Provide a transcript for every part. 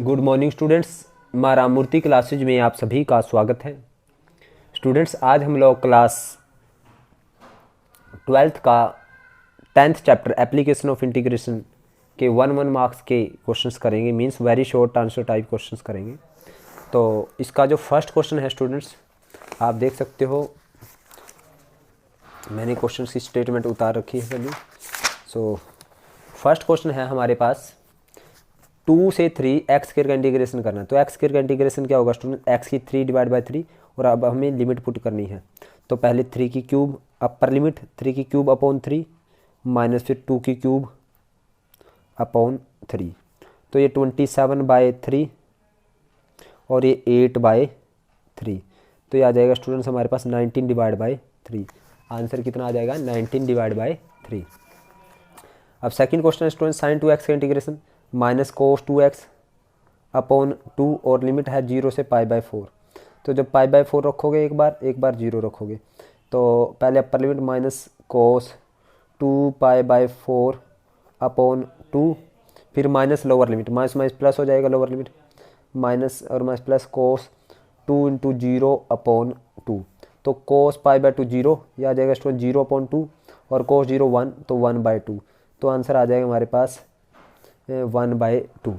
Good morning students, माँ Ramamurthy classes में आप सभी का स्वागत है। स्टूडेंट्स, आज हम लोग क्लास 12th का 10th chapter application of integration के 1 मार्क्स के क्वेश्चंस करेंगे। Means very short answer type questions करेंगे। तो इसका जो फर्स्ट क्वेश्चन है स्टूडेंट्स, आप देख सकते हो मैंने क्वेश्चन की स्टेटमेंट उतार रखी है पहले। सो फर्स्ट क्वेश्चन है हमारे पास 2 से 3 एक्स स्क्वायर का इंटीग्रेशन करना है। तो एक्स स्क्वायर का इंटीग्रेशन क्या होगा स्टूडेंट? एक्स की 3/3 और अब हमें लिमिट पुट करनी है। तो पहले 3 की क्यूब अपर लिमिट 3 की क्यूब अपॉन 3 माइनस फिर 2 की क्यूब अपॉन 3। तो ये 27/3 और ये 8/3। तो ये आ जाएगा स्टूडेंट्स हमारे पास 19/3। आंसर कितना आ जाएगा? 19/3। अब सेकंड क्वेश्चन है स्टूडेंट साइन 2x का integration minus cos 2x upon 2 और लिमिट है 0 से π/4। तो जब π/4 रखोगे एक बार 0 रखोगे। तो पहले upper limit minus cos 2 π/4 upon 2, फिर minus lower limit minus minus plus हो जाएगा, लोअर लिमिट माइनस और minus plus cos 2 into 0 upon 2। तो कोस π/2 0, यह आ जाएगा स्टूडेंट 0/2 और कोस 0 1, तो 1/2। तो आंसर आ जाएगा हमारे पास 1/2।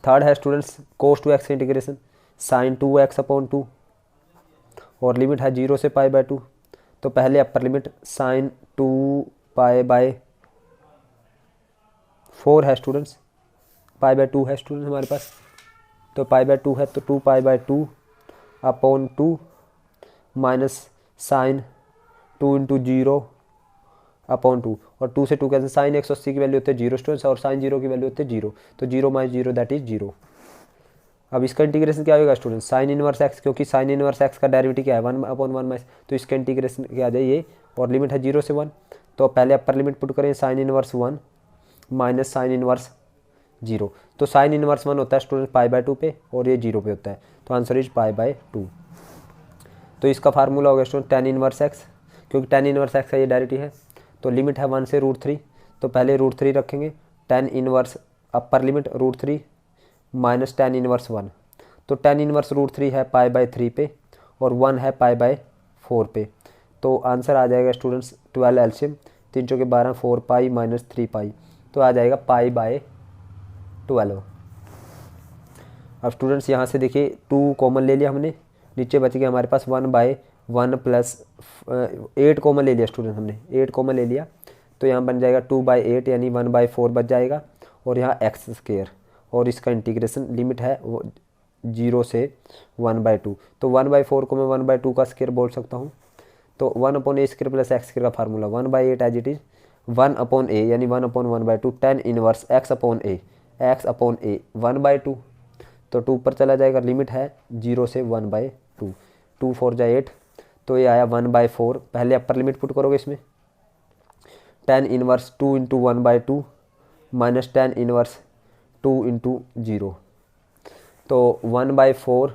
थर्ड है स्टूडेंट्स कोस 2x का इंटीग्रेशन साइन 2x अपॉन 2 और लिमिट है 0 से π/2। तो पहले अपर लिमिट साइन 2 π/4 है स्टूडेंट्स, π/2 है स्टूडेंट्स हमारे पास। तो π/2 है तो 2 π/2 upon 2 minus sine 2 into 0 upon 2 और 2 से 2 कैसे साइन 180 की वैल्यू होती है 0 स्टूडेंट्स और साइन 0 की वैल्यू होती है 0। तो 0 माइनस 0 दैट इज 0। अब इसका इंटीग्रेशन क्या होगा स्टूडेंट? साइन इनवर्स एक्स, क्योंकि साइन इनवर्स एक्स का डेरिवेटिव क्या है 1/1 माइनस, तो इसका इंटीग्रेशन क्या आ जाए ये, और लिमिट है 0 से 1। तो पहले अपर लिमिट पुट करें sine inverse 1 minus sine inverse 0। तो साइन इनवर्स 1 होता है स्टूडेंट π/2 पे और ये 0 पे होता है। तो आंसर इज π/2। तो इसका फार्मूला होगा स्टूडेंट टेन इनवर्स एक्स, क्योंकि टेन इनवर्स एक्स का ये डेरिवेटिव है। तो लिमिट है 1 से √3, तो पहले √3 रखेंगे। Tan inverse upper limit √3 minus tan inverse 1। तो टेन इनवर्स √3 है π/3 पे और 1 है π/4 पे। तो आंसर आ जाएगा स्टूडेंट्स 12 एलसीएम 3 चौके 12 4 पाई माइनस 3 पाई, तो आ जाएगा π/12। अब स्टूडेंट्स यहाँ से देखिए 2 कॉमन ले लिया हमने, नीचे बच गया हमारे पास 1/1 प्लस 8 कॉमन ले लिया स्टूडेंट हमने, 8 कॉमन ले लिया। तो यहाँ बन जाएगा 2/8 यानी 1/4 बच जाएगा और यहाँ एक्स स्क्वायर, और इसका इंटीग्रेशन लिमिट है वो 0 से 1/2। तो 1/4 को मैं 1/2 का स्क्वायर बोल सकता हूँ। तो 1/a square plus x square का formula 1/8 as it is 1/a यानी 1/1/2 tan inverse x upon a 1/2। तो 2 पर चला जाएगा, लिमिट है 0 से 1/2, 2 4 जा 8। तो ये आया 1/4। पहले अपर लिमिट पुट करोगे इसमें tan inverse 2 into 1/2 minus tan inverse 2 into 0। तो 1/4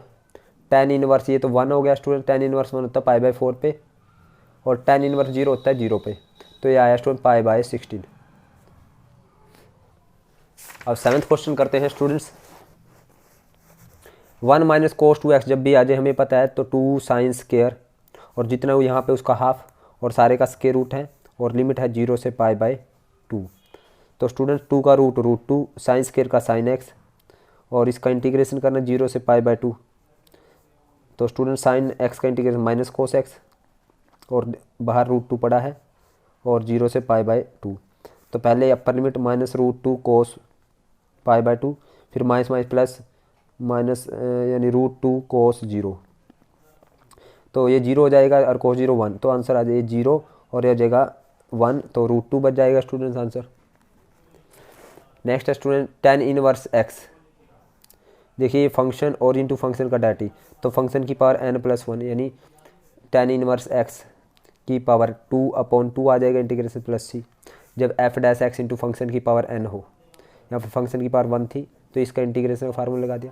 टेन इनवर्स, ये तो 1 हो गया स्टूडेंट, टेन इनवर्स 1 होता है π/4 पे और टेन इनवर्स 0 होता है 0 पे। तो ये आया स्टूडेंट π/16। अब सेवन्थ क्वेश्चन करते हैं स्टूडेंट्स। 1 माइनस कोस 2x जब भी आ जाए हमें पता है, तो 2 साइन स्क्वायर और जितना हो यहाँ पे उसका हाफ और सारे का स्क्वायर रूट है और लिमिट है 0 से π/2। तो स्टूडेंट 2 का रूट √2 साइन स्क्वायर का साइन एक्स और इसका इंटीग्रेशन करना 0 से π/2। तो स्टूडेंट साइन एक्स का इंटीग्रेशन माइनस कोस एक्स और बाहर √2 पड़ा है और 0 से π/2। तो पहले अपर लिमिट माइनस √2 कोस π/2, फिर माइनस माइनस प्लस माइनस यानी √2 कोस 0। तो ये 0 हो जाएगा और कोस 0 1, तो आंसर आ जाए 0 और यह जगह 1, तो √2 बच जाएगा स्टूडेंट्स आंसर। नेक्स्ट है स्टूडेंट टेन इनवर्स एक्स। देखिए फंक्शन और इंटू फंक्शन का डाटी, तो फंक्शन की पावर n+1 यानी टेन इनवर्स एक्स की पावर 2/2 आ जाएगा इंटीग्रेशन प्लस c। जब f' इंटू फंक्शन की पावर n हो, यहाँ पर फंक्शन की पावर 1 थी तो इसका इंटीग्रेशन का फार्मूला लगा दिया।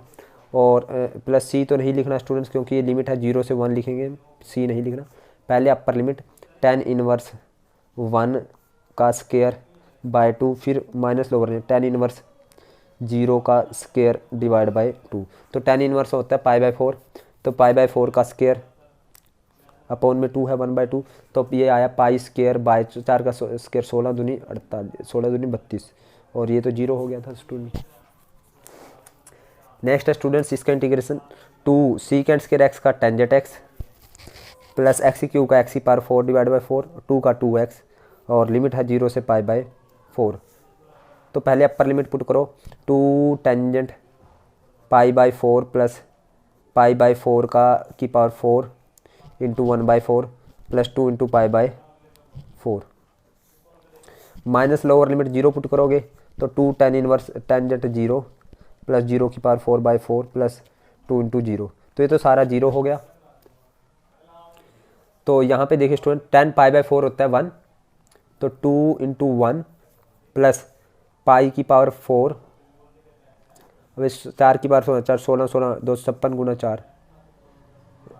और प्लस सी तो नहीं लिखना स्टूडेंट्स, क्योंकि ये लिमिट है 0 से 1 लिखेंगे, सी नहीं लिखना। पहले अपर लिमिट टेन इनवर्स 1 का स्क्वायर बाय 2, फिर minus lower limit tan inverse 0 का स्क्वायर डिवाइड बाय 2। तो tan इनवर्स होता है π/4, तो π/4 का स्क्वायर अपॉन में 2 है 1/2, तो ये आया पाई स्क्वायर बाय 4 का स्क्वायर 16 दूनी 48, 16 दूनी 32, और ये तो 0 हो गया था स्टूडेंट। नेक्स्ट है स्टूडेंट्स इसका इंटीग्रेशन 2 सीकेंड स्क्वायर एक्स का tangent x plus x cube का x⁴ डिवाइड बाई 4, 2 का 2x, और लिमिट है 0 से π/4। तो पहले अपर लिमिट पुट करो, 2 टेंजेंट π/4 प्लस π/4 का की power 4 into 1/4 plus 2 into π/4 minus lower limit 0 put करोगे तो 2 tan इनवर्स टेंजेंट 0 प्लस 0 की पावर 4/4 प्लस 2 इंटू 0, तो ये तो सारा 0 हो गया। तो यहाँ पे देखिए स्टूडेंट tan π/4 होता है 1, तो 2 इंटू 1 प्लस पाई की पावर 4, अब 4 की पावर 4 16 16 256 गुना 4,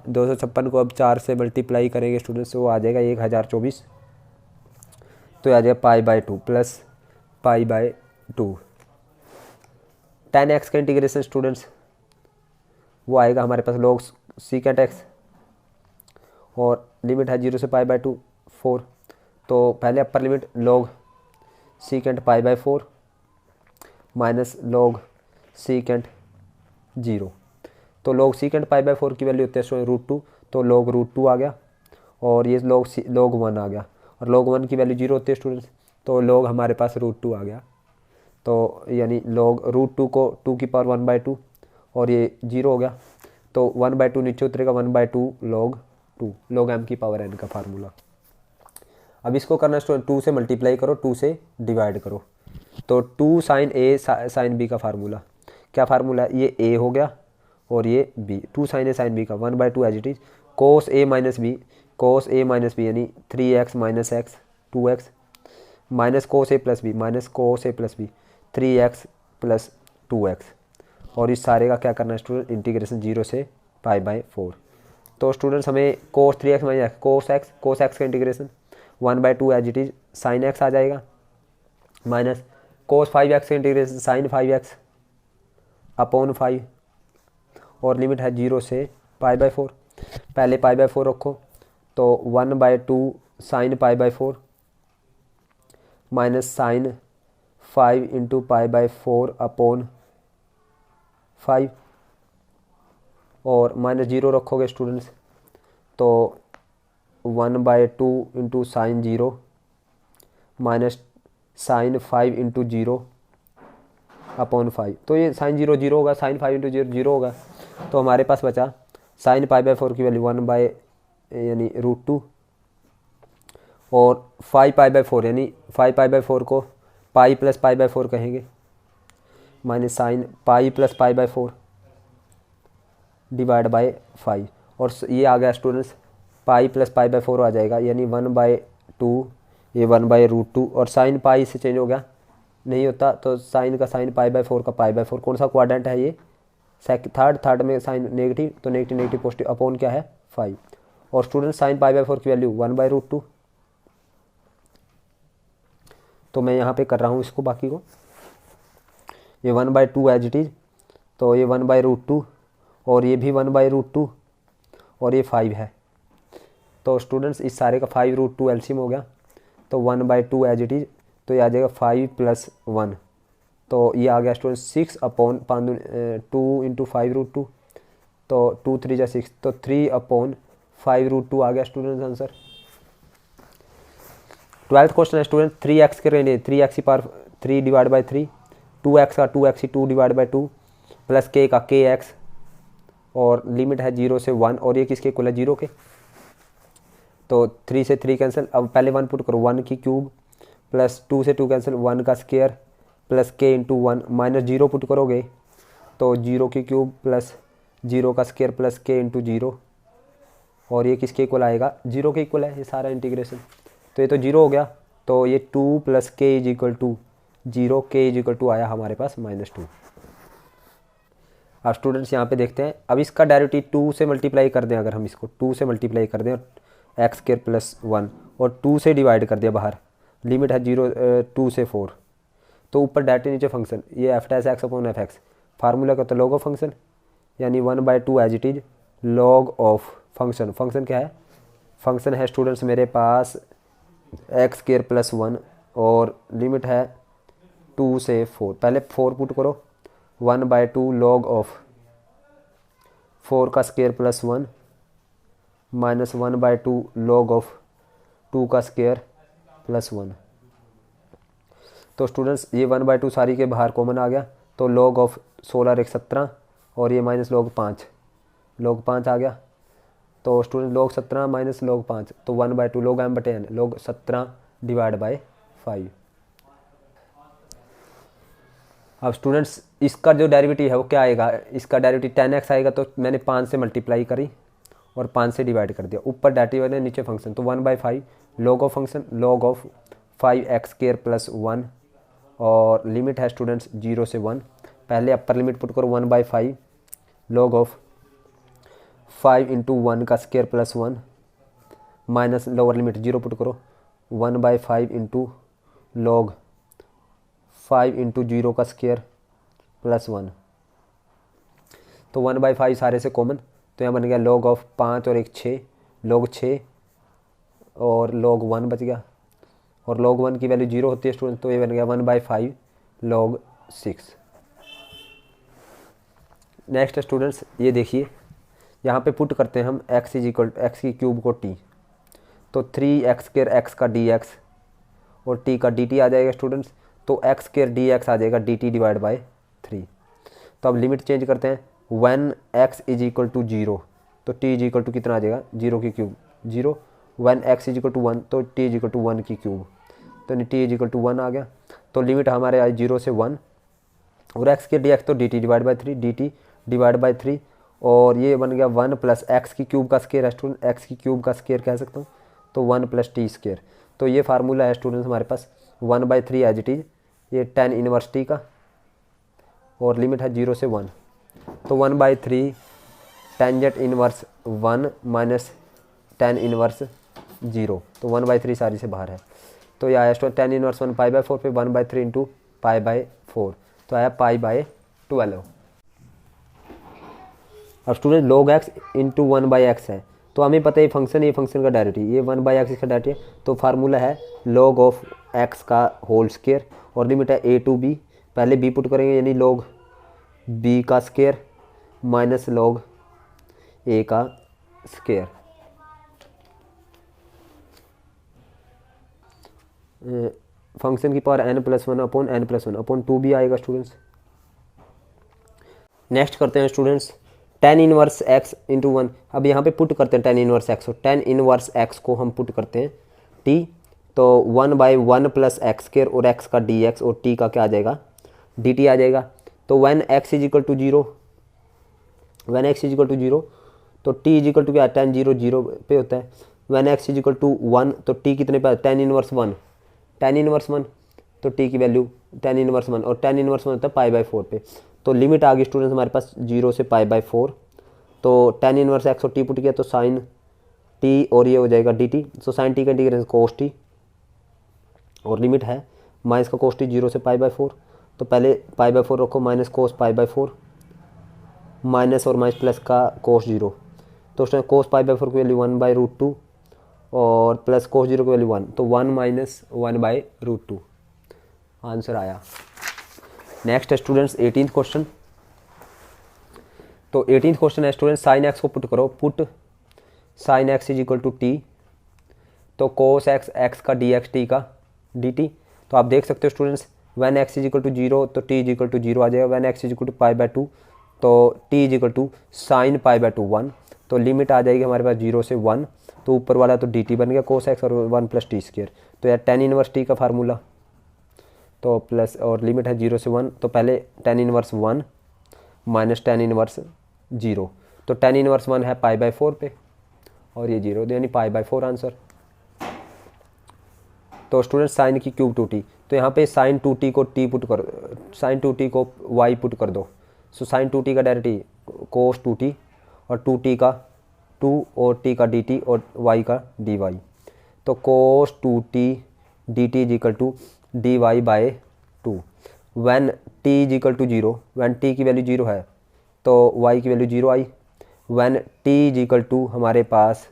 256 को अब 4 से मल्टीप्लाई करेंगे स्टूडेंट्स, वो आ जाएगा 1024, तो आ जाएगा π/2 प्लस π/2। tan x का इंटीग्रेशन स्टूडेंट्स वो आएगा हमारे पास log सीकेंट x, और लिमिट है 0 से π/2 4, तो पहले upper limit log secant π/4 minus log secant 0, तो log सीकेंट π/4 की वैल्यू होती है √2, तो log √2 आ गया, और ये log 1 आ गया, और log 1 की वैल्यू 0 होती है स्टूडेंट्स, तो log हमारे पास √2 आ गया, तो यानी log √2 को 2 की पावर 1/2, और ये 0 हो गया, तो 1/2 नीचे उतरेगा 1/2 log 2, log m की पावर n का फार्मूला। अब इसको करना स्टूडेंट 2 से मल्टीप्लाई करो, 2 से डिवाइड करो, तो 2 sin a sin b का फार्मूला, क्या फार्मूला है, ये a हो गया और ये b, 2 sin a sin b का 1/2 as it is cos a minus b यानी 3x minus x 2x minus cos a plus b 3x plus 2x, और इस सारे का क्या करना है स्टूडेंट, इंटीग्रेशन 0 से π/4। तो स्टूडेंट्स हमें cos 3x minus cos x का integration 1/2 as it is sin x आ जाएगा, माइनस cos 5x का इंटीग्रेशन sin 5x अपॉन 5, और लिमिट है 0 से π/4। पहले π/4 रखो, तो 1/2 sin π/4 minus sin 5 into π/4 upon 5, और माइनस 0 रखोगे स्टूडेंट्स, तो 1/2 into sine 0 minus sine 5 into 0 upon 5, तो ये साइन 0 0 होगा, साइन 5 इंटू 0 0 होगा, तो हमारे पास बचा साइन π/4 की वैल्यू 1 यानी √2, और 5 π/4 यानी 5 π/4 को पाई प्लस π/4 कहेंगे, minus sine pi plus π/4 divide by 5, और ये आ गया स्टूडेंट्स पाई प्लस π/4 आ जाएगा, यानी 1/2 ये 1/√2, और साइन पाई से चेंज हो गया नहीं होता, तो साइन का साइन π/4 का π/4, कौन सा क्वाड्रेंट है ये, थर्ड में साइन नेगेटिव, तो नेगेटिव पॉजिटिव अपॉन क्या है 5, और स्टूडेंट साइन π/4 की वैल्यू 1/√2, तो मैं यहाँ पे कर रहा हूँ इसको बाकी को, ये 1/2 एज इट इज, तो ये 1/√2 और ये भी 1/√2 और ये 5 है, तो स्टूडेंट्स इस सारे का 5√2 एलसीएम हो गया, तो 1/2 एज इट इज, तो ये आ जाएगा 5 + 1, तो ये आ गया स्टूडेंट 6 अपॉन 2 इंटू 5√2, तो 2 3 जा 6, तो 3 अपॉन 5√2 आ गया स्टूडेंट्स आंसर। 12th क्वेश्चन है स्टूडेंट 3x के रेंज 3x की पावर 3 डिवाइड बाई 3, 2x का 2x 2 divide by 2 plus k का kx, और लिमिट है 0 से 1, और ये किसके इक्वल है 0 के, तो 3 से 3 कैंसिल, अब पहले 1 पुट करो, 1 की क्यूब प्लस 2 से 2 कैंसिल, 1 का square plus k into 1 minus 0 put करोगे, तो 0 की क्यूब प्लस 0 का स्क्वायर प्लस k इंटू 0, और ये किसके इक्वल आएगा 0 के इक्वल है ये सारा इंटीग्रेशन, तो ये तो 0 हो गया, तो ये 2 + k = 0, k = आया हमारे पास -2। अब स्टूडेंट्स यहाँ पे देखते हैं, अब इसका डायरेक्टली 2 से मल्टीप्लाई कर दें, अगर हम इसको 2 से मल्टीप्लाई कर दें x² + 1 और 2 से डिवाइड कर दिया बाहर, लिमिट है 2 से 4, तो ऊपर डायरेक्टली नीचे फंक्शन, ये F dash X upon F X, formula का तो लॉग ऑफ फंक्शन, यानी 1/2 as it is log of function. Function क्या है? फंक्शन है स्टूडेंट्स मेरे पास एक्स स्क्वायर प्लस 1 और लिमिट है 2 से 4। पहले 4 पुट करो, 1/2 लॉग ऑफ 4 का square plus 1 minus 1/2 log of 2 का स्क्वायर प्लस 1। तो स्टूडेंट्स ये 1/2 सारी के बाहर कॉमन आ गया, तो लॉग ऑफ 16 एक 17 और ये माइनस लॉग 5 आ गया। तो स्टूडेंट लॉग 17 माइनस लॉग 5, तो 1/2 log m/n log 17 divide by 5। अब स्टूडेंट्स इसका जो डेरिवेटिव है वो क्या आएगा? इसका डेरिवेटिव 10x आएगा, तो मैंने 5 से मल्टीप्लाई करी और 5 से डिवाइड कर दिया, ऊपर डेरिवेटिव है नीचे फंक्शन, तो 1/5 log of function log of 5x square plus 1 और लिमिट है स्टूडेंट्स 0 से 1। पहले अपर लिमिट पुट करो 1/5 लॉग ऑफ 5 इंटू 1 का square plus 1 minus lower limit 0 put करो 1/5 इंटू लॉग 5 इंटू 0 का स्क्वायर प्लस 1। तो 1/5 सारे से कॉमन, तो यहाँ बन गया लॉग ऑफ 5 और 1 6 लॉग 6 और लॉग 1 बच गया, और लॉग 1 की वैल्यू 0 होती है स्टूडेंट, तो ये बन गया 1/5 लॉग 6। नेक्स्ट स्टूडेंट्स ये देखिए, यहाँ पे पुट करते हैं हम x इज इक्वल एक्स की क्यूब को t, तो 3x स्क्वायर एक्स का dx और t का dt आ जाएगा स्टूडेंट्स, तो x स्क्वायर dx आ जाएगा dt डिवाइड बाई 3। तो अब लिमिट चेंज करते हैं, when x is equal to 0 तो t इज इक्वल टू कितना आ जाएगा 0 की cube 0, when x is equal to 1 तो t इज इक्वल टू 1 की क्यूब, तो t इज इक्वल टू 1 आ गया। तो लिमिट हमारे आई 0 से 1 और x के dx तो dt divide by 3 dt divide by 3, और ये बन गया 1 प्लस एक्स की क्यूब का स्क्वायर है स्टूडेंट, एक्स की क्यूब का स्क्वायर कह सकता हूँ, तो 1 प्लस टी स्क्वायर। तो ये फार्मूला है स्टूडेंट्स हमारे पास 1/3 एज इट इज, ये tan इनवर्स टी का, और लिमिट है 0 से 1, तो 1/3 tangent inverse 1 minus tan inverse 0, तो 1/3 सारी से बाहर है, तो ये आया स्टूडेंट tan इनवर्स 1 π/4 पे 1/3 इंटू π/4, तो आया π/12। अब student log x into 1/x है, तो हमें पता है फंक्शन, ये फंक्शन का डायरेक्टिव, ये 1/x इसका डायरेक्टिव, तो फार्मूला है log ऑफ x का होल स्क्वायर और लिमिट है a टू b। पहले b पुट करेंगे यानी log b का स्क्वायर माइनस log a का स्क्वायर, फंक्शन की power n+1 upon n+1 upon 2b आएगा स्टूडेंट्स। नेक्स्ट करते हैं students tan inverse x into 1। अब यहाँ पे पुट करते हैं tan इनवर्स x, और tan इनवर्स x को हम पुट करते हैं t, तो 1/1 प्लस एक्स स्क्वायर और x का dx और t का क्या आ जाएगा dt आ जाएगा। तो when x is equal to 0, when x is equal to 0 तो t इज इक्वल टू क्या tan 0 0 पे होता है, when x is equal to 1 तो t कितने पे tan इनवर्स 1, tan इनवर्स 1 तो t की वैल्यू tan इनवर्स 1, और tan इनवर्स 1 होता है π/4 पे। तो लिमिट आ गई स्टूडेंट्स हमारे पास 0 से π/4, तो tan इनवर्स x और t पुट किया तो sin t और ये हो जाएगा dt, तो sin t का इंटीग्रेशन cos t, और लिमिट है माइनस का cos t 0 से π/4, तो पहले π/4 रखो माइनस cos π/4 माइनस और माइनस प्लस का cos 0, तो उसमें cos π/4 की वैल्यू 1/√2 और प्लस cos 0 की वैल्यू 1, तो 1 माइनस 1/√2 आंसर आया। नेक्स्ट है स्टूडेंट्स 18th क्वेश्चन। तो 18th क्वेश्चन है स्टूडेंट साइन एक्स को पुट करो, put sine x is equal to t, तो कोस एक्स एक्स का डी एक्स टी का डी टी। तो आप देख सकते हो students when x is equal to 0 तो टी इज इक्वल टू 0 आ जाएगा, when x is equal to π/2 तो t is equal to sign π/2 1, तो लिमिट आ जाएगी हमारे पास 0 से 1, तो ऊपर वाला तो डी टी बन गया कोस एक्स और 1 प्लस टी स्क्वायर, तो यार tan इनवर्स टी का फार्मूला, तो प्लस और लिमिट है 0 से 1, तो पहले tan inverse 1 minus tan inverse 0, तो tan इनवर्स 1 है π/4 पे और ये 0, यानी π/4 आंसर। तो स्टूडेंट साइन की क्यूब 2t, तो यहाँ पे साइन 2t को t पुट कर, साइन 2t को y पुट कर दो, सो साइन 2t का डायरेक्टिव कोस 2t और 2t का 2 और t का dt और y का dy, तो cos 2t dt is equal to dy/2, when t is equal to zero, when t की वैल्यू जीरो है तो वाई की वैल्यू जीरो आई। When t is equal to हमारे पास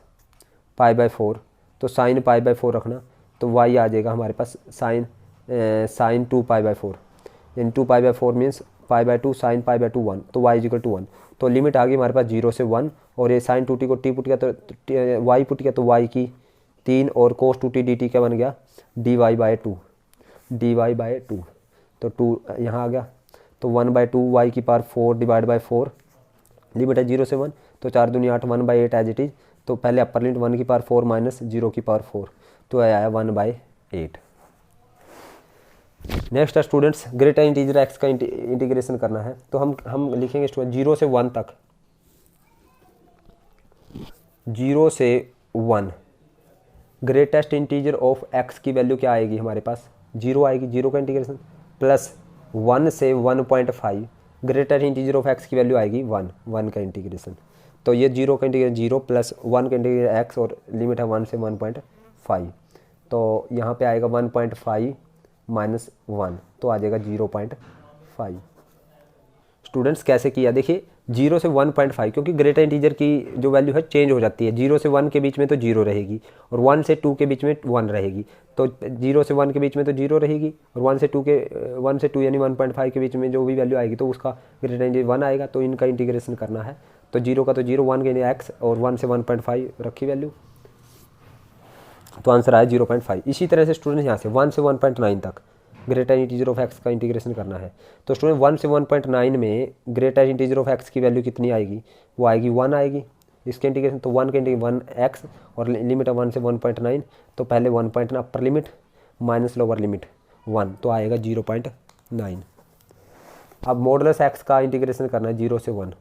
पाई बाय फोर, तो साइन पाई बाय फोर रखना, तो वाई आ जाएगा हमारे पास sine two pi by four, यानी two pi by four means pi by two sine pi by two one, तो Y is equal to one. तो लिमिट आ गई हमारे पास जीरो से वन, और ये साइन टू टी को टी पुट किया तो वाई पुट किया तो वाई की तीन, और cos two T D T क्या बन गया D Y by two, D Y by two, तो टू यहाँ आ गया, तो वन बाय टू वाई की power four divide by four, limit है जीरो से वन, तो चार दूनी आठ, one by eight as it is, तो पहले अपर लिमिट वन की पावर फोर माइनस जीरो की पावर फोर, तो आया वन बाई एट। नेक्स्ट है स्टूडेंट्स ग्रेटर इंटीजर एक्स का इंटीग्रेशन करना है, तो हम लिखेंगे स्टूडेंट जीरो से वन तक, जीरो से one greatest integer of x की वैल्यू क्या आएगी हमारे पास जीरो आएगी, जीरो का इंटीग्रेशन, प्लस वन से 1.5 ग्रेटर इंटीजर ऑफ एक्स की वैल्यू आएगी वन, वन का इंटीग्रेशन, तो ये जीरो का इंटीग्रेशन जीरो प्लस वन का इंटीग्रेशन एक्स, और लिमिट है वन से 1.5, तो यहाँ पे आएगा 1.5 माइनस वन, तो आ जाएगा 0.5। स्टूडेंट्स कैसे किया देखिए, जीरो से 1.5, क्योंकि ग्रेटर इंटीजर की जो वैल्यू है चेंज हो जाती है, जीरो से वन के बीच में तो जीरो रहेगी, और वन से टू के बीच में वन रहेगी, तो जीरो से वन के बीच में तो जीरो रहेगी, और वन से टू यानी 1.5 के बीच में जो भी वैल्यू आएगी तो उसका ग्रेटर इंटीजर वन आएगा, तो इनका इंटीग्रेशन करना है, तो जीरो का तो जीरो, वन के एक्स, और वन से 1.5 रखी वैल्यू, तो आंसर आया 0.5। इसी तरह से स्टूडेंट यहाँ से 1 से 1.9 तक ग्रेटर इंटीजर ऑफ एक्स का इंटीग्रेशन करना है, तो स्टूडेंट 1 से 1.9 में ग्रेटर इंटीजर ऑफ एक्स की वैल्यू कितनी आएगी, वो आएगी 1 आएगी, इसके इंटीग्रेशन, तो 1 के इंटीग्रेशन 1 एक्स, और लिमिट है 1 से 1.9, तो पहले 1 अपर लिमिट माइनस लोअर लिमिट 1, तो आएगा 0.9। अब मॉडुलस एक्स का इंटीग्रेशन करना है जीरो से वन,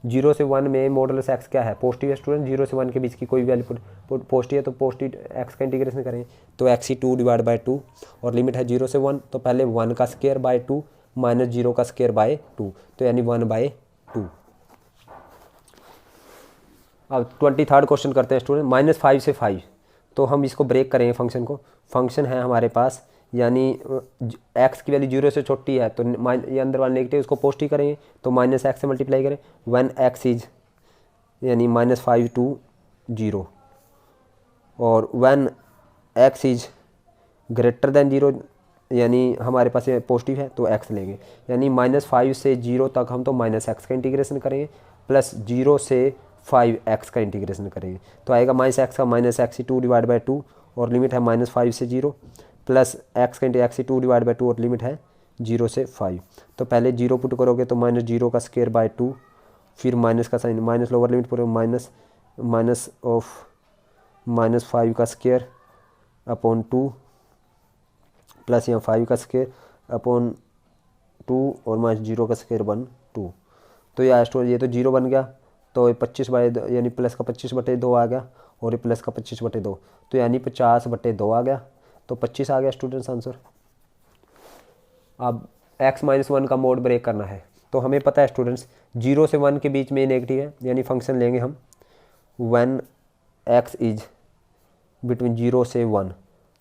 जीरो से वन में मॉडुलस एक्स क्या है पॉजिटिव है स्टूडेंट, जीरो से वन के बीच की कोई वैल्यू पॉजिटिव है, तो पॉजिटिव एक्स का इंटीग्रेशन करेंगे, तो एक्स ही टू डिवाइड बाय टू, और लिमिट है जीरो से वन, तो पहले वन का square by two minus zero का स्क्वायर बाय टू, तो यानी 1/2। अब 23rd क्वेश्चन करते हैं स्टूडेंट, -5 से 5, तो हम इसको ब्रेक करेंगे फंक्शन को, फंक्शन है हमारे पास, यानी एक्स की वैल्यू जीरो से छोटी है, तो ये अंदर वाला नेगेटिव उसको पॉजिटिव करेंगे, तो माइनस एक्स से मल्टीप्लाई करें, वन एक्स इज यानी -5 to 0, और one x is greater than zero, यानी हमारे पास ये पॉजिटिव है तो एक्स लेंगे, यानी -5 से 0 तक हम तो माइनस एक्स का इंटीग्रेशन करेंगे, प्लस 0 से 5 एक्स का इंटीग्रेशन करेंगे, तो आएगा माइनस एक्स का minus X two divide by two, और लिमिट है -5 से 0, प्लस एक्स का X two divide by two, और लिमिट है 0 से 5, तो पहले 0 पुट करोगे तो -0 का स्क्वायर बाय टू, फिर माइनस का साइन, माइनस लोअर लिमिट पर माइनस ऑफ -5 का स्क्वायर अपॉन टू, प्लस यहाँ 5 का स्क्वायर अपॉन टू, और -0 का स्क्वायर बन टू, तो ये तो 0 बन गया, तो 25/2 यानी प्लस का 25/2 आ गया, और ये प्लस का 25/2, तो यानी 50/2 आ गया, तो 25 आ गया स्टूडेंट्स आंसर। अब x-1 का मोड ब्रेक करना है, तो हमें पता है स्टूडेंट्स 0 से 1 के बीच में नेगेटिव है, यानी फंक्शन लेंगे हम व्हेन x इज बिटवीन 0 से 1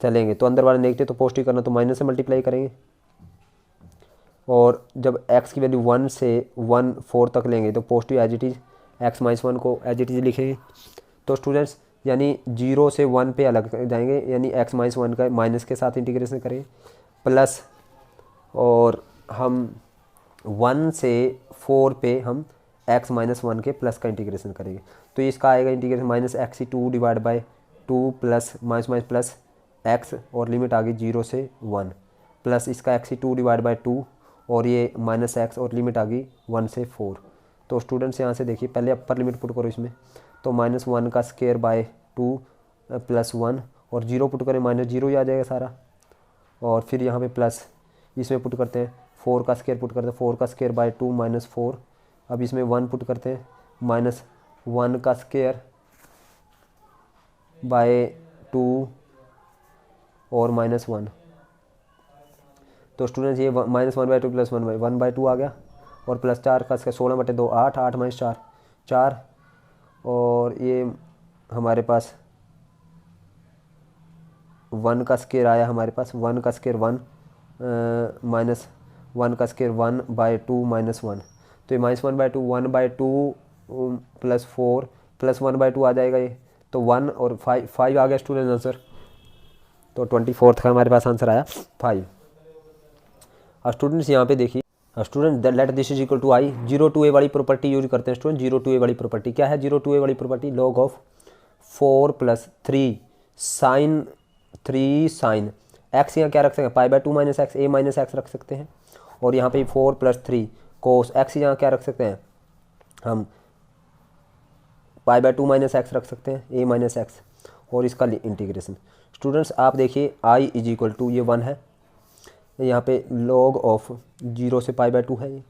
चलेंगे, तो अंदर वाला नेगेटिव तो पॉजिटिव करना, तो माइनस से मल्टीप्लाई करेंगे, और जब x की वैल्यू 1 से 1/4 तक लेंगे तो positive as it is, x-1 को एज इट इज़ लिखेंगे, तो स्टूडेंट्स यानी 0 से 1 पे अलग जाएंगे, यानी x-1 का माइनस के साथ इंटीग्रेशन करेंगे, प्लस और हम 1 से 4 पे हम x-1 के प्लस का इंटीग्रेशन करेंगे, तो इसका आएगा integration -x2 divide by two plus minus plus x, और लिमिट आ गई 0 से 1, प्लस इसका x2 डिवाइड बाई टू, और ये -x, और लिमिट आ गई 1 से 4। तो स्टूडेंट्स यहाँ से देखिए पहले अपर लिमिट पुट करो इसमें, तो -1 का स्क्वायर बाय टू प्लस 1, और 0 पुट करें -0 ही आ जाएगा सारा, और फिर यहाँ पे प्लस इसमें पुट करते हैं 4 का स्क्वायर पुट करते हैं, 4 का स्क्वायर बाय टू -4, अब इसमें 1 पुट करते हैं -1 का स्क्वायर बाय टू और -1, तो स्टूडेंट्स ये -1/2 प्लस 1/2 आ गया, और प्लस 4 का स्क्वायर 16/2 8, 8 - 4 4, और ये हमारे पास 1 का स्क्वायर आया, हमारे पास 1 का स्क्वायर 1 1 का स्क्वायर 1/2 -1, तो ये -1/2 1/2 +4 +1/2 आ जाएगा ये, तो 1 और 5 आ गया स्टूडेंट आंसर। तो 24 का हमारे पास आंसर आया 5। और स्टूडेंट्स यहाँ पे देखिए student let this is equal to I, 0 to a वाली प्रॉपर्टी यूज करते हैं स्टूडेंट। 0 to a वाली प्रॉपर्टी क्या है? 0 to a वाली property log of 4 + 3 sin 3 sin x, यहाँ क्या रख सकते हैं π/2 - x, a - x रख सकते हैं। और यहाँ पे 4 + 3 cos x, यहाँ क्या रख सकते हैं हम π/2 - x रख सकते हैं, a - x, और इसका इंटीग्रेशन। स्टूडेंट्स आप देखिए i इज इक्वल टू ये 1 है, यहाँ पे log ऑफ 0 से π/2 है, ये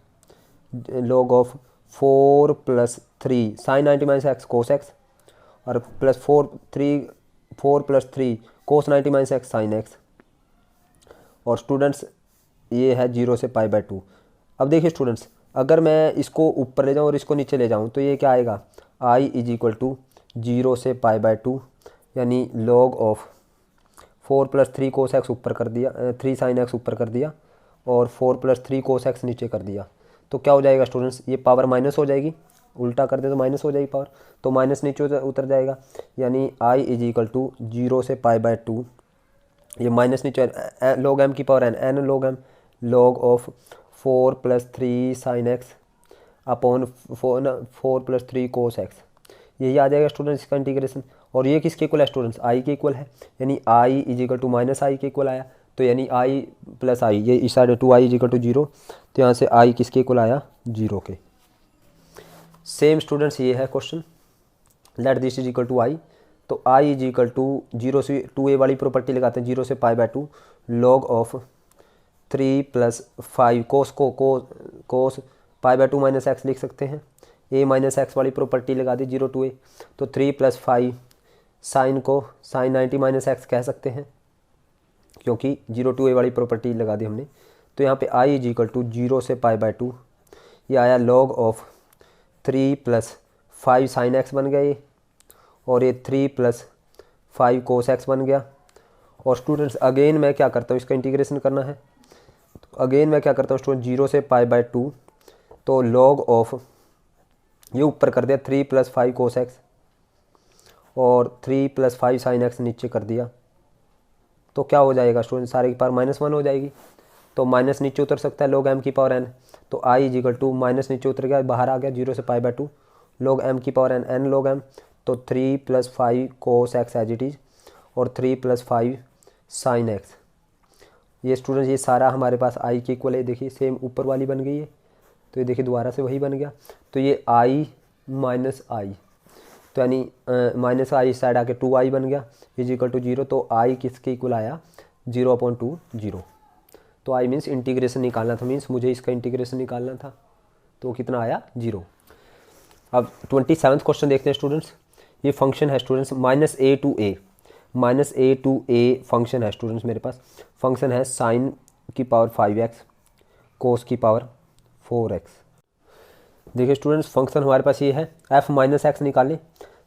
log of 4 + 3 sin 90 - x cos x, और plus 4 + 3 cos 90 - x sin x। और स्टूडेंट्स ये है 0 से π/2। अब देखिए स्टूडेंट्स अगर मैं इसको ऊपर ले जाऊँ और इसको नीचे ले जाऊँ तो ये क्या आएगा, i इज इक्वल टू 0 से π/2, यानी log ऑफ 4 + 3 cos x ऊपर कर दिया, 3 sin x ऊपर कर दिया, और 4 + 3 cos x नीचे कर दिया। तो क्या हो जाएगा स्टूडेंट्स, ये पावर माइनस हो जाएगी, उल्टा कर दे तो माइनस हो जाएगी पावर, तो माइनस नीचे उतर जाएगा, यानी i इज इक्वल टू 0 से π/2, ये माइनस नीचे log m की power n log m log of 4 + 3 sin x upon 4 + 3 cos x, यही आ जाएगा स्टूडेंट्स इसका इंटीग्रेशन। और ये किसके इक्वल है स्टूडेंट्स, i के इक्वल है, यानी i is equal to -i के इक्वल आया, तो यानी i + i, ये इस side 2i is equal to 0, तो यहाँ से i किसके इक्वल आया 0 के। सेम स्टूडेंट्स ये है question, let this is equal to i, तो i इज इक्वल टू 0 से 2a वाली प्रॉपर्टी लगाते हैं, 0 से π/2 log ऑफ 3 + 5 cos π/2 - x लिख सकते हैं, a - x वाली प्रॉपर्टी लगा दी 0 to a, तो 3 + 5 sin को sin 90 - x कह सकते हैं, क्योंकि 0 to a वाली प्रॉपर्टी लगा दी हमने। तो यहाँ पे i इज इक्वल टू 0 से π/2, ये आया log ऑफ 3 + 5 sin x बन गया ये, और ये 3 + 5 cos x बन गया। और स्टूडेंट्स अगेन मैं क्या करता हूँ, इसका इंटीग्रेशन करना है, तो अगेन मैं क्या करता हूँ स्टूडेंट 0 से π/2, तो log ऑफ ये ऊपर कर दिया 3 + 5 cos x, और 3 + 5 sin x नीचे कर दिया, तो क्या हो जाएगा स्टूडेंट, सारे की पावर -1 हो जाएगी, तो माइनस नीचे उतर सकता है log m की पावर n, तो i is equal to minus नीचे उतर गया, बाहर आ गया 0 से π/2 log m की पावर n log m, तो 3 + 5 cos x as it is, और 3 + 5 sin x। ये स्टूडेंट्स ये सारा हमारे पास i के इक्वल है, देखिए सेम ऊपर वाली बन गई है, तो ये देखिए दोबारा से वही बन गया, तो ये i - i, तो यानी -i इस साइड आके 2i बन गया इज इक्वल टू 0, तो i किसके इक्वल आया 0/2 0। तो i मीन्स इंटीग्रेशन निकालना था, मीन्स मुझे इसका इंटीग्रेशन निकालना था, तो कितना आया 0। अब 27वां क्वेश्चन देखते हैं स्टूडेंट्स, ये फंक्शन है students -a to a function है स्टूडेंट्स, मेरे पास फंक्शन है sin की पावर 5x cos की पावर 4x। देखिए स्टूडेंट्स फंक्शन हमारे पास ये है, f - x निकालें,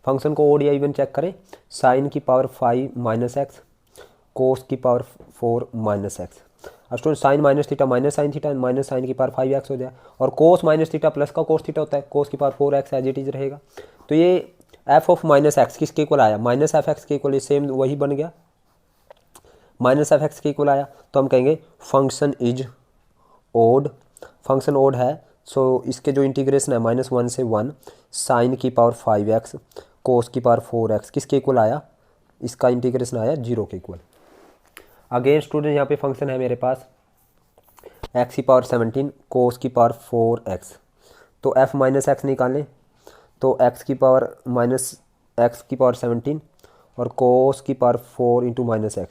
फंक्शन को ओड या इवन चेक करें, sin की पावर 5 - x cos की पावर 4 - x। अब student sine minus theta minus sine theta minus sine की पावर 5x हो जाए, और कोस माइनस थीटा प्लस का कोस थीटा होता है, कोस की power 4x as it is रहेगा। तो ये f ऑफ -x किसके इक्वल आया, -f(x) के इक्वल, सेम वही बन गया, -f(x) के इक्वल आया, तो हम कहेंगे function is odd, function odd है, सो इसके जो इंटीग्रेशन है -1 से 1 साइन की पावर 5x कोस की पावर 4x किसके इक्वल आया, इसका इंटीग्रेशन आया 0 के इक्वल। अगेन स्टूडेंट यहाँ पे फंक्शन है मेरे पास x की पावर 17 कोस की पावर 4x, तो f - x निकालें, तो x की पावर -x की पावर 17 और कोस की पावर 4 इंटू -x,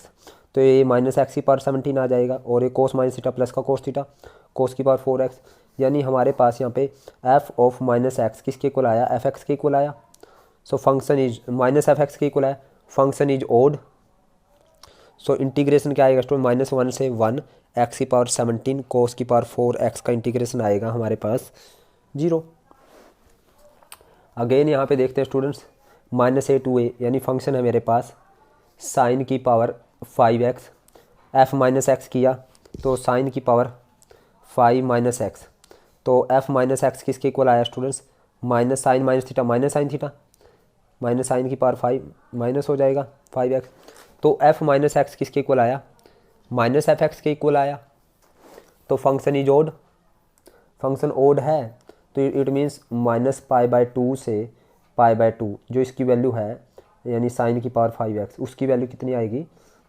तो ये -x की पावर 17 आ जाएगा, और ये कोस माइनस थीटा प्लस का कोस थीटा कोस की पावर 4x, यानी हमारे पास यहाँ पे f ऑफ -x किसके इक्वल आया, f(x) के इक्वल आया। सो फंक्शन इज -f(x) के इक्वल आया, function is odd, so integration क्या आएगा स्टूडेंट, -1 से 1 x की पावर 17 कोस की पावर 4x का इंटीग्रेशन आएगा हमारे पास 0। अगेन यहाँ पे देखते हैं स्टूडेंट्स -a to a, यानी फंक्शन है मेरे पास साइन की पावर 5x, f - x किया तो साइन की पावर फाइव माइनस एक्स, तो एफ माइनस एक्स किसके इक्वल आया students, minus sine minus theta minus sine theta, minus sine की पावर 5 माइनस हो जाएगा 5x, तो एफ माइनस एक्स किसके इक्वल आया, माइनस एफ एक्स के इक्वल आया। तो function is odd, function odd है तो इट मीन्स माइनस π/2 से π/2 जो इसकी वैल्यू है यानी साइन की पावर 5x, उसकी वैल्यू कितनी आएगी,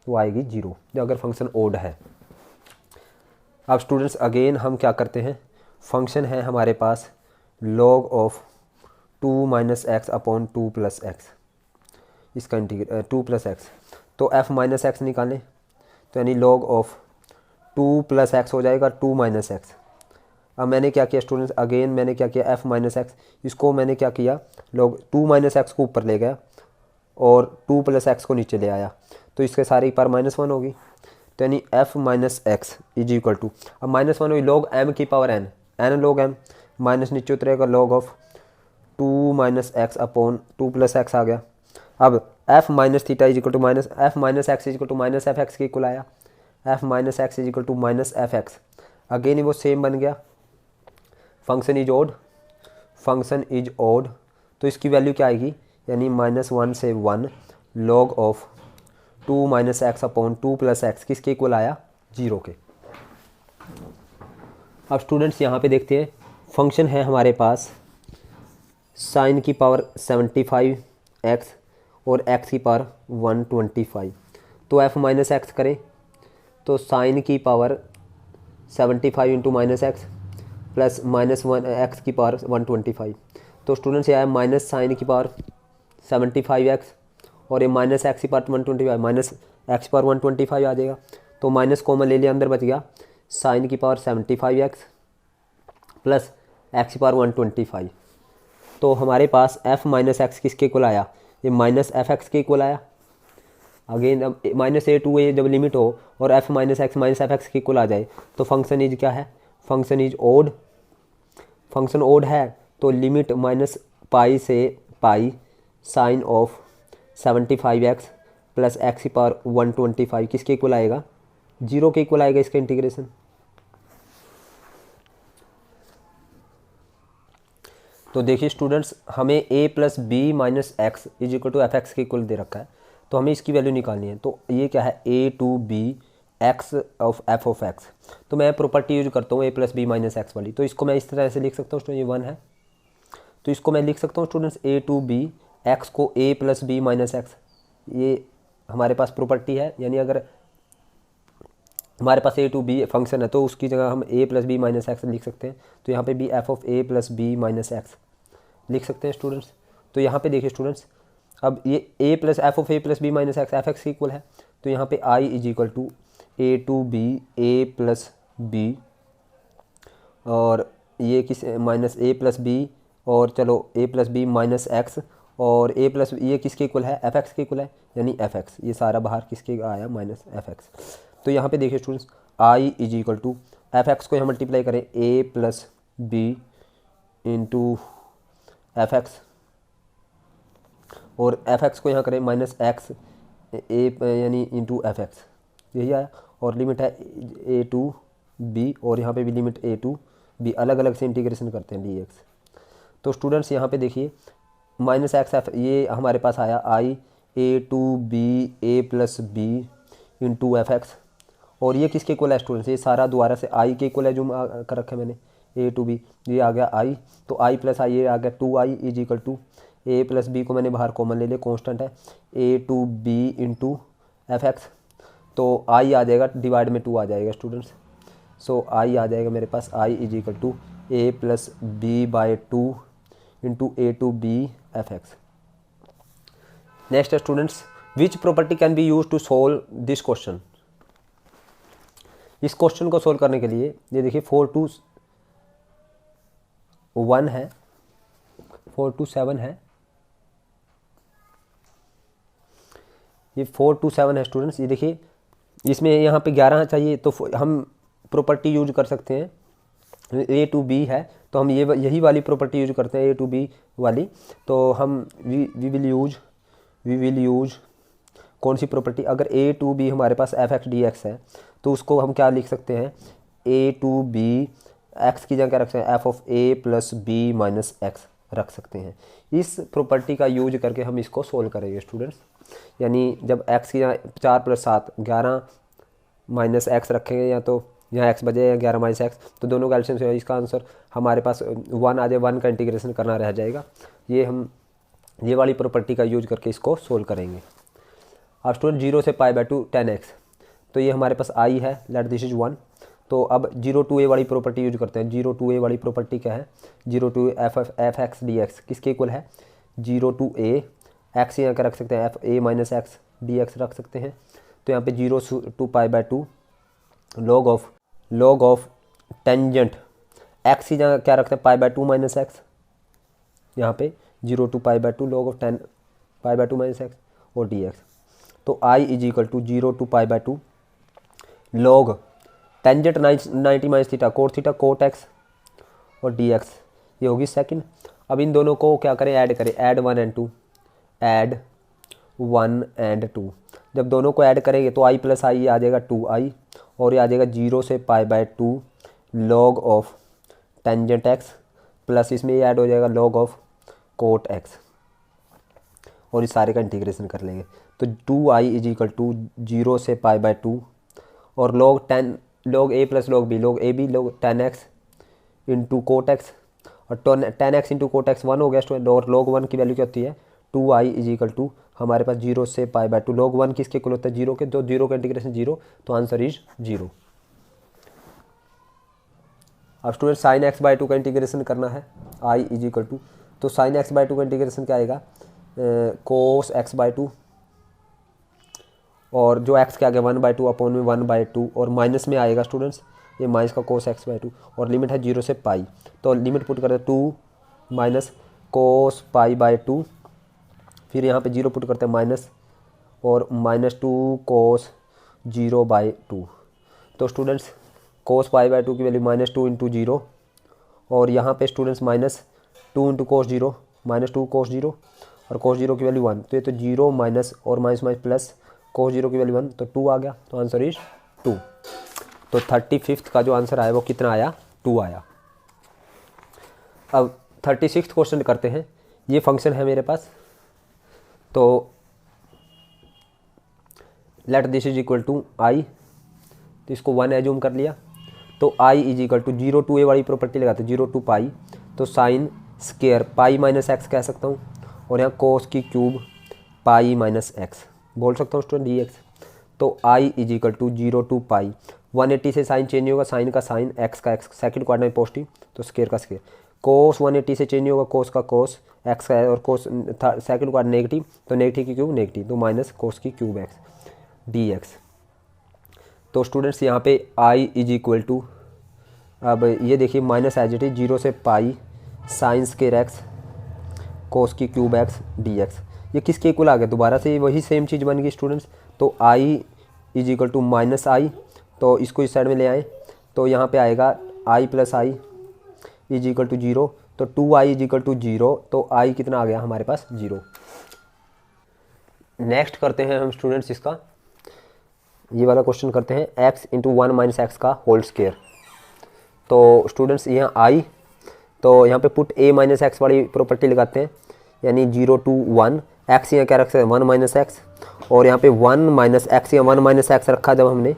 वो आएगी 0 जो अगर फंक्शन ओड है। अब स्टूडेंट्स अगेन हम क्या करते हैं, फंक्शन है हमारे पास log of 2 minus x upon 2 plus x, इसका इंटीग्रेट 2 प्लस एक्स, तो f माइनस एक्स निकालें तो यानी log ऑफ 2 प्लस एक्स हो जाएगा 2 माइनस एक्स। अब मैंने क्या किया स्टूडेंट्स, अगेन मैंने क्या किया, f माइनस एक्स, इसको मैंने क्या किया, log 2 माइनस एक्स को ऊपर ले गया और 2 प्लस एक्स को नीचे ले आया, तो इसके सारे पर -1 होगी, तो यानी f minus x is equal to, अब -1 हुई log m की power n, n log m, minus नीचे उतरेगा log of 2 minus x upon 2 plus x आ गया। अब f minus theta is equal to minus f minus x is equal to minus f x के equal आया, f minus x is equal to minus f x, again ही वो same बन गया, function is odd, function is odd, तो इसकी value क्या आएगी, यानी -1 से 1 log of 2 minus x upon 2 plus x किसके इक्वल आया, 0 के। अब स्टूडेंट्स यहाँ पे देखते हैं, फंक्शन है हमारे पास साइन की पावर 75x और x की पावर 125, तो f माइनस एक्स करें तो साइन की power 75 into minus x plus -1 x की पावर 125, तो स्टूडेंट्स ये आया माइनस साइन की पावर 75x और ये माइनस एक्स की पावर 125, माइनस एक्स की पावर 125 आ जाएगा, तो माइनस कॉमन ले लिया, अंदर बच गया साइन की पावर 75x प्लस एक्स की पावर 125, तो हमारे पास f माइनस एक्स किसके इक्वल आया, ये माइनस एफ एक्स के इक्वल आया। अगेन अब -a जब लिमिट हो और f minus x minus f x के इक्वल आ जाए तो फंक्शन इज क्या है, function is odd, function odd है तो लिमिट -π से π sine of 75x plus x की पावर 125 किसके इक्वल आएगा, 0 के इक्वल आएगा इसका इंटीग्रेशन। तो देखिए स्टूडेंट्स हमें a plus b minus x is equal to f x के इक्वल दे रखा है, तो हमें इसकी वैल्यू निकालनी है, तो ये क्या है a to b x of f of x, तो मैं प्रॉपर्टी यूज करता हूँ a plus b minus x वाली, तो इसको मैं इस तरह से लिख सकता हूँ, ये 1 है तो इसको मैं लिख सकता हूँ students a to b x को a plus b minus x, ये हमारे पास प्रॉपर्टी है, यानी अगर हमारे पास a टू बी फंक्शन है तो उसकी जगह हम a plus b minus x लिख सकते हैं, तो यहाँ पे भी f of a plus b minus x लिख सकते हैं स्टूडेंट्स। तो यहाँ पे देखिए स्टूडेंट्स, अब ये a plus f of a plus b minus x f x की इक्वल है, तो यहाँ पे i is equal to a to b a plus b और ये किस माइनस a प्लस बी और चलो a plus b minus x और a प्लस ये किसके इक्वल है, एफ एक्स के इक्वल है, यानी एफ एक्स, ये सारा बाहर किसके आया माइनस एफ एक्स। तो यहाँ पे देखिए students i is equal to f x को यहाँ मल्टीप्लाई करें a plus b into f x और एफ एक्स को यहाँ करें माइनस एक्स ए यानी इंटू एफ एक्स, यही आया, और लिमिट है a टू बी और यहाँ पे भी लिमिट a टू बी, अलग अलग से इंटीग्रेशन करते हैं dx। तो स्टूडेंट्स यहाँ पे देखिए माइनस एक्स एफ, ये हमारे पास आया i a to b a plus b into f x, और ये किसके इक्वल है स्टूडेंट्स, ये सारा दोबारा से i के इक्वल है जो कर रखा है मैंने, a टू बी, ये आ गया i, तो i प्लस आई ये आ गया 2i is equal to a plus b को मैंने बाहर कॉमन ले लिया, कांस्टेंट है a to b into f x, तो i आ जाएगा डिवाइड में 2 आ जाएगा स्टूडेंट्स, सो i आ जाएगा मेरे पास i is equal to a plus b by 2 into a to b f x. Next है students, which property can be use to solve this question. इस क्वेश्चन को सोल्व करने के लिए ये देखिए 4 to 1 है, 4 to 7 है, ये 4 to 7 है स्टूडेंट्स। ये देखिए इसमें यहाँ पे 11 चाहिए, तो हम प्रॉपर्टी यूज कर सकते हैं, a टू b है तो हम यही वाली प्रॉपर्टी यूज करते हैं a टू b वाली, तो हम वी विल यूज कौन सी प्रॉपर्टी, अगर a टू b हमारे पास एफ एक्स डी एक्स है तो उसको हम क्या लिख सकते हैं, ए टू बी, एक्स की जगह क्या रख सकते हैं, f of a plus b minus x रख सकते हैं। इस प्रॉपर्टी का यूज करके हम इसको सोल्व करेंगे स्टूडेंट्स। यानी जब एक्स की जगह 4 + 7 11 माइनस एक्स रखेंगे, या तो यहाँ एक्स बजे या 11 माइनस एक्स, तो दोनों का एलसीएम से इसका आंसर हमारे पास 1 आ जाए, 1 का इंटीग्रेशन करना रह जाएगा। ये हम ये वाली प्रॉपर्टी का यूज करके इसको सोल्व करेंगे। अब स्टूडेंट 0 से π/2 10x, तो ये हमारे पास आई है, लेट दिस इज 1। तो अब 0 to a वाली प्रॉपर्टी यूज करते हैं। 0 to a वाली प्रॉपर्टी क्या है, 0 to F x D x किसके इक्वल है, 0 to a, एक्स यहाँ क्या रख सकते हैं, F A minus x D x रख सकते हैं। तो यहाँ पे 0 to π/2 log of tangent x की जगह क्या रखते हैं, π/2 माइनस एक्स, यहाँ पे 0 to π/2 log of π/2 minus x और डी एक्स। तो i is equal to 0 to π/2 log tangent 90 minus theta cot theta cot x और डी एक्स, ये होगी सेकंड। अब इन दोनों को क्या करें, ऐड करें, ऐड 1 and 2, ऐड 1 and 2। जब दोनों को ऐड करेंगे तो i प्लस आई आ जाएगा 2i, और ये आ जाएगा 0 से π/2 log of tangent x plus इसमें ये ऐड हो जाएगा log ऑफ कोट एक्स, और इस सारे का इंटीग्रेशन कर लेंगे। तो 2i इज इक्वल टू 0 से π/2 और log a plus log b, log a b log 10x into coat x, और 10x इंटू कोट एक्स 1 हो गया स्टूडेंट। और log 1 की वैल्यू क्या होती है, 2i इज इक्वल टू हमारे पास 0 से π/2 log 1 किसके इक्वल होता है, 0 के, तो 0 का इंटीग्रेशन 0, तो आंसर इज 0। अब स्टूडेंट साइन x/2 का इंटीग्रेशन करना है, i इज इक्वल टू, तो साइन x/2 का इंटीग्रेशन क्या आएगा, कोस x/2, और जो x के आगे 1/2 अपॉन में 1/2, और माइनस में आएगा स्टूडेंट्स ये माइनस का कोस x/2, और लिमिट है 0 से पाई, तो लिमिट पुट करते हैं 2 माइनस कोस π/2, फिर यहाँ पे 0 पुट करते हैं माइनस, और -2 कोस 0/2। तो स्टूडेंट्स कोस π/2 की वैल्यू -2 इंटू 0, और यहाँ पे स्टूडेंट्स -2 इंटू कोस 0, -2 कोस 0, और कोस 0 की वैल्यू 1, तो ये तो 0 माइनस और माइनस माइनस प्लस कोस 0 की वैल्यू 1, तो 2 आ गया, तो आंसर इज 2। तो 35th का जो आंसर आया वो कितना आया, 2 आया। अब 36th क्वेश्चन करते हैं। ये फंक्शन है मेरे पास, तो let this is equal to I, तो इसको 1 एज्यूम कर लिया, तो i is equal to 0 to a वाली प्रॉपर्टी लगाते हैं, 0 to π, तो sine square pi minus x कह सकता हूँ, और यहाँ कोस की क्यूब पाई माइनस एक्स बोल सकता हूँ स्टूडेंट डी एक्स। तो i is equal to 0 to π, 180 से साइन चेंज नहीं होगा, साइन का साइन, एक्स का एक्स, सेकंड क्वाड्रेंट पॉजिटिव, तो स्केयर का स्केयर, कोस 180 से चेंज नहीं होगा, कोस का कोस, एक्स का और कोस सेकंड क्वाड्रेंट नेगेटिव, तो नेगेटिव की क्यूब नेगेटिव, तो माइनस कोस की क्यूब एक्स डी एक्स। तो स्टूडेंट्स यहाँ पे i इज इक्वल टू, अब ये देखिए माइनस एज इट इज 0 से पाई साइन स्केयर एक्स कोस की क्यूब एक्स डी एक्स, ये किसके इक्वल आ गया, दोबारा से वही सेम चीज़ बन गई स्टूडेंट्स। तो i is equal to minus I, तो इसको इस साइड में ले आए, तो यहाँ पे आएगा i plus i is equal to 0, तो 2i इज इक्वल टू 0, तो i कितना आ गया हमारे पास 0। नेक्स्ट करते हैं हम स्टूडेंट्स इसका, ये वाला क्वेश्चन करते हैं x इंटू 1 माइनस एक्स का होल स्केयर। तो स्टूडेंट्स यहाँ i, तो यहाँ पे पुट a माइनस एक्स वाली प्रॉपर्टी लगाते हैं, यानी 0 to 1, x यहाँ क्या रख सकते हैं 1 माइनस एक्स, और यहाँ पे 1 माइनस एक्स या 1 माइनस एक्स रखा जब हमने,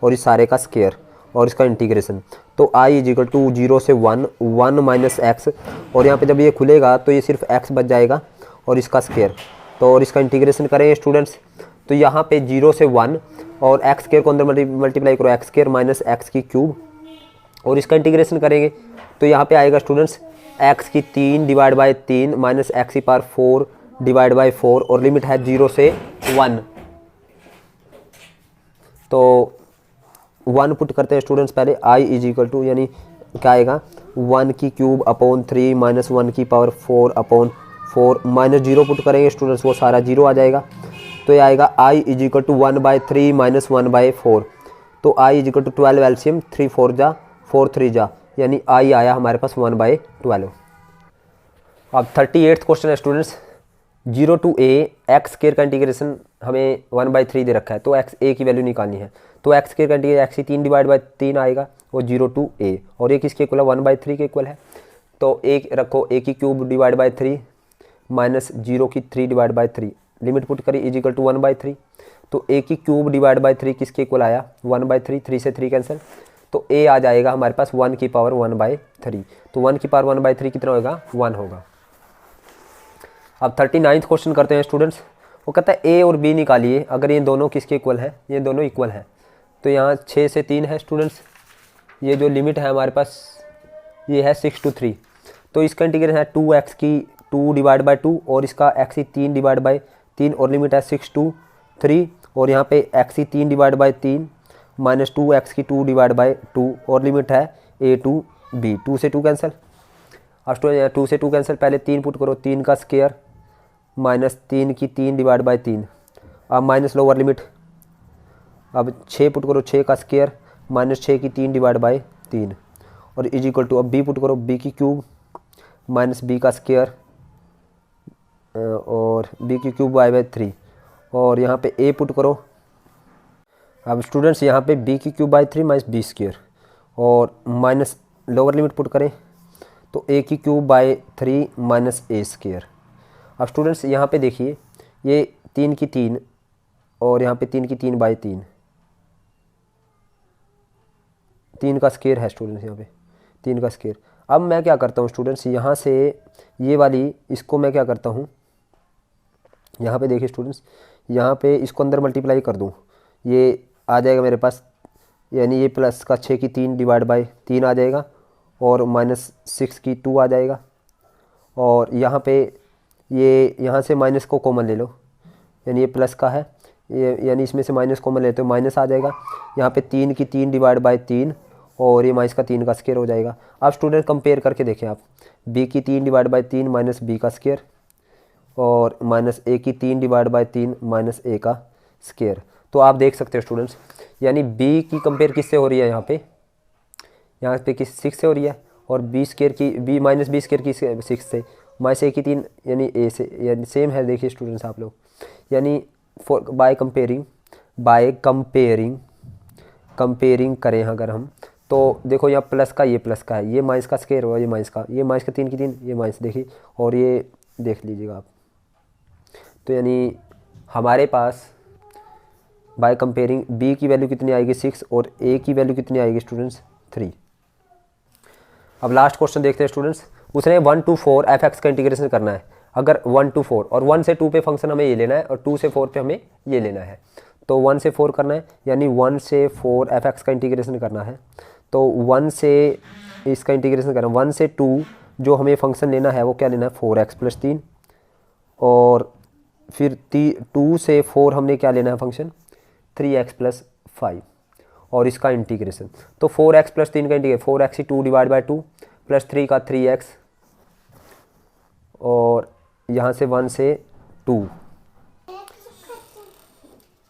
और इस सारे का स्केयर और इसका इंटीग्रेशन। तो i इज इक्वल टू 0 से 1, 1 माइनस एक्स, और यहाँ पे जब ये खुलेगा तो ये सिर्फ x बच जाएगा और इसका स्केयर, तो और इसका इंटीग्रेशन करें स्टूडेंट्स, तो यहाँ पे 0 से 1 और एक्स स्केयर को अंदर मल्टीप्लाई करो, एक्स स्केयर माइनस एक्स की क्यूब, और इसका इंटीग्रेशन करेंगे तो यहाँ पे आएगा स्टूडेंट्स एक्स की 3 डिवाइड बाई 3 माइनस एक्स की पावर 4 डिवाइड बाई 4, और लिमिट है 0 से 1, तो 1 पुट करते हैं स्टूडेंट्स पहले, i इज इक्वल टू यानी क्या आएगा 1 की क्यूब अपॉन 3 माइनस 1 की पावर 4 अपॉन 4, माइनस 0 पुट करेंगे स्टूडेंट्स, वो सारा 0 आ जाएगा, तो ये आएगा i is equal to 1/3 minus 1/4, तो i is equal to 12 LCM 3 4 जा 4 3 जा, यानी i आया हमारे पास 1/12। अब 38th क्वेश्चन है students, 0 to a x square का इंटीग्रेशन हमें 1/3 दे रखा है, तो एक्स ए की वैल्यू निकालनी है। तो एक्स स्क्वायर का integration x he 3 divide by 3 आएगा और 0 to a, और ए किसके इक्वल है 1/3 के इक्वल है। तो एक रखो a की क्यूब डिवाइड बाई 3 माइनस 0 की 3 डिवाइड बाई 3, लिमिट पुट करी इज इक्वल टू 1/3। तो a की क्यूब डिवाइड बाई 3 किसके इक्वल आया 1/3, 3 से 3 कैंसिल, तो a आ जाएगा हमारे पास 1 की पावर 1/3। तो 1 की पावर 1/3 कितना होगा 1 होगा। अब 39वां क्वेश्चन करते हैं स्टूडेंट्स। वो कहता है a और b निकालिए अगर ये दोनों किसके इक्वल है, ये दोनों इक्वल है। तो यहाँ 6 से 3 है स्टूडेंट्स, ये जो लिमिट है हमारे पास ये है 6 to 3। तो इसका इंटीग्रेशन है 2x की 2 डिवाइड बाई 2 और इसका x ही 3 डिवाइड बाई 3 और लिमिट है 6 to 3, और यहाँ पे x he 3 divide by 3 minus 2x की 2 डिवाइड बाई 2 और लिमिट है a to b, 2 से 2 कैंसिल। अब स्टूडेंट 2 से 2 कैंसिल, पहले 3 पुट करो, 3 का स्क्वायर माइनस 3 की 3 डिवाइड बाई 3, अब माइनस लोअर लिमिट, अब 6 पुट करो, 6 का स्क्वायर माइनस 6 की 3 डिवाइड बाई 3 और इज इक्वल टू, अब b पुट करो, b की क्यूब माइनस b का स्क्वायर और b की क्यूब बाई 3 और यहाँ पे a पुट करो। अब स्टूडेंट्स यहाँ पे b की cube by 3 minus b square और माइनस लोअर लिमिट पुट करें तो a की cube by 3 minus a square. अब स्टूडेंट्स यहाँ पे देखिए ये 3 की 3 और यहाँ पे 3 की 3 बाई 3, 3 का स्क्वायर है स्टूडेंट्स, यहाँ पे 3 का स्क्वायर। अब मैं क्या करता हूँ स्टूडेंट्स, यहाँ से ये वाली इसको मैं क्या करता हूँ, यहाँ पे देखिए स्टूडेंट्स, यहाँ पे इसको अंदर मल्टीप्लाई कर दूँ, ये आ जाएगा मेरे पास, यानी ये प्लस का 6 की 3 डिवाइड बाई 3 आ जाएगा और माइनस 6 की 2 आ जाएगा, और यहाँ पे ये यहाँ से माइनस को कॉमन ले लो, यानी ये प्लस का है, ये यानी इसमें से माइनस कॉमन लेते हो माइनस आ जाएगा। यहाँ पे 3 की 3 डिवाइड बाई 3 और ये माइनस का 3 का स्क्वायर हो जाएगा। अब स्टूडेंट कंपेयर करके देखें आप, b की 3 डिवाइड बाई 3 माइनस b का स्क्वायर और माइनस a की 3 डिवाइड बाई 3 माइनस a का स्क्वायर। तो आप देख सकते हो स्टूडेंट्स, यानी b की कंपेयर किससे हो रही है, यहाँ पे किस 6 से हो रही है, और b स्क्वायर की b माइनस b स्क्वायर की 6 से, माइनस a की 3 यानी a से, यानी सेम है। देखिए स्टूडेंट्स आप लोग, यानी फॉर बाय कंपेयरिंग करें अगर हम, तो देखो यहाँ प्लस का ये प्लस का है, ये माइनस का स्क्वायर हुआ, ये माइनस का 3 की 3, ये माइनस देखिए, और ये देख लीजिएगा आप। तो यानी हमारे पास बाय कंपेयरिंग b की वैल्यू कितनी आएगी 6 और a की वैल्यू कितनी आएगी स्टूडेंट्स 3। अब लास्ट क्वेश्चन देखते हैं स्टूडेंट्स। उसने 1 to 4 fx का इंटीग्रेशन करना है। अगर 1 to 4 और 1 से 2 पे फंक्शन हमें ये लेना है और 2 से 4 पे हमें ये लेना है, तो 1 से 4 करना है, यानी 1 से 4 fx का इंटीग्रेशन करना है। तो 1 से इसका इंटीग्रेशन करना, 1 से 2 जो हमें फंक्शन लेना है वो क्या लेना है 4x + 3, और फिर 2 से 4 हमने क्या लेना है फंक्शन 3x + 5 और इसका इंटीग्रेशन। तो 4x + 3 का integration 4x he 2 divide by 2 plus 3 का 3x और यहाँ से 1 से 2।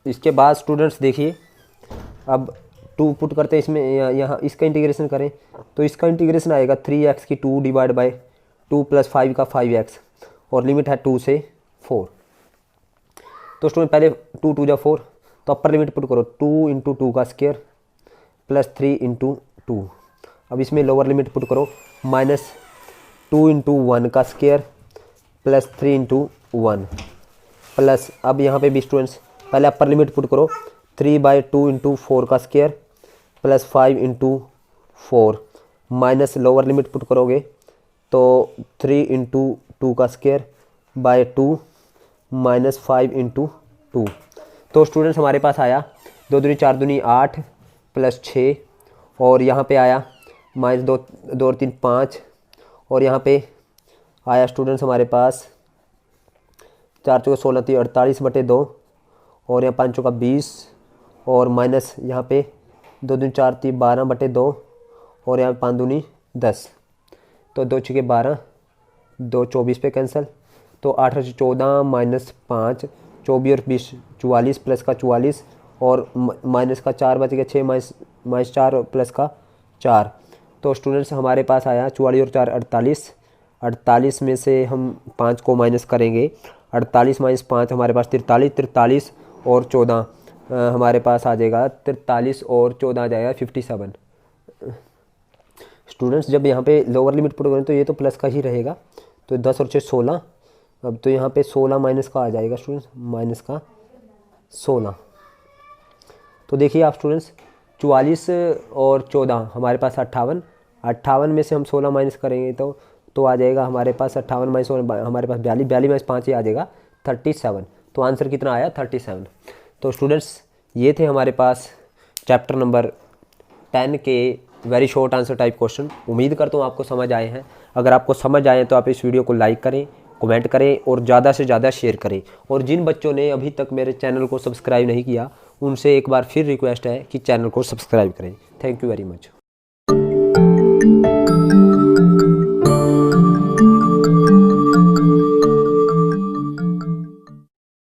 इसके बाद स्टूडेंट्स देखिए, अब 2 पुट करते हैं इसमें, यहाँ इसका इंटीग्रेशन करें तो इसका इंटीग्रेशन आएगा 3x की 2 डिवाइड बाई 2 प्लस 5 का 5x और लिमिट है 2 से 4। तो स्टूडेंट पहले 2 2 जा 4, तो अपर लिमिट पुट करो 2 × 2 का स्क्वायर प्लस 3 × 2। अब इसमें लोअर लिमिट पुट करो -2 × 1 का स्क्वायर प्लस 3 × 1 प्लस, अब यहाँ पे भी स्टूडेंट्स पहले अपर लिमिट पुट करो 3/2 × 4 का square plus 5 × 4 minus lower limit put करोगे तो 3 × 2 का स्क्वायर बाय 2 माइनस 5 × 2। तो स्टूडेंट्स हमारे पास आया 2 दूनी 4 दूनी 8 प्लस 6 और यहाँ पे आया -2 2 और 3 5 और यहाँ पे आया स्टूडेंट्स हमारे पास 4 चौके 16 3 48/2 और यहाँ 5 चौका 20 और माइनस यहाँ पे 2 दूनी 4 3 12/2 और यहाँ 5 दूनी 10, तो 2 छक्के 12 2 24 पे कैंसिल, तो 8 से 14 माइनस 5 24 और 20 44 प्लस का 44 और माइनस का 4 बच गया 6 माइनस 4 प्लस का 4। तो स्टूडेंट्स हमारे पास आया 44 और 4 48 में से हम 5 को माइनस करेंगे 48 माइनस 5 हमारे पास 43, 43 और 14 हमारे पास आ जाएगा 43 और 14 आ जाएगा 57। स्टूडेंट्स जब यहाँ पे लोअर लिमिट पुट करें तो ये तो प्लस का ही रहेगा, तो 10 और 6 16। अब तो यहाँ पे 16 माइनस का आ जाएगा स्टूडेंट्स, माइनस का 16। तो देखिए आप स्टूडेंट्स 44 और 14 हमारे पास 58, 58 में से हम 16 माइनस करेंगे तो आ जाएगा हमारे पास 58 माइनस हमारे पास 42, 42 माइनस 5 ही आ जाएगा 37। तो आंसर कितना आया 37। तो स्टूडेंट्स ये थे हमारे पास चैप्टर नंबर 10 के very short answer type question. उम्मीद करता हूँ आपको समझ आए हैं। अगर आपको समझ आए तो आप इस वीडियो को लाइक करें, कमेंट करें और ज़्यादा से ज़्यादा शेयर करें। और जिन बच्चों ने अभी तक मेरे चैनल को सब्सक्राइब नहीं किया उनसे एक बार फिर रिक्वेस्ट है कि चैनल को सब्सक्राइब करें। Thank you very much.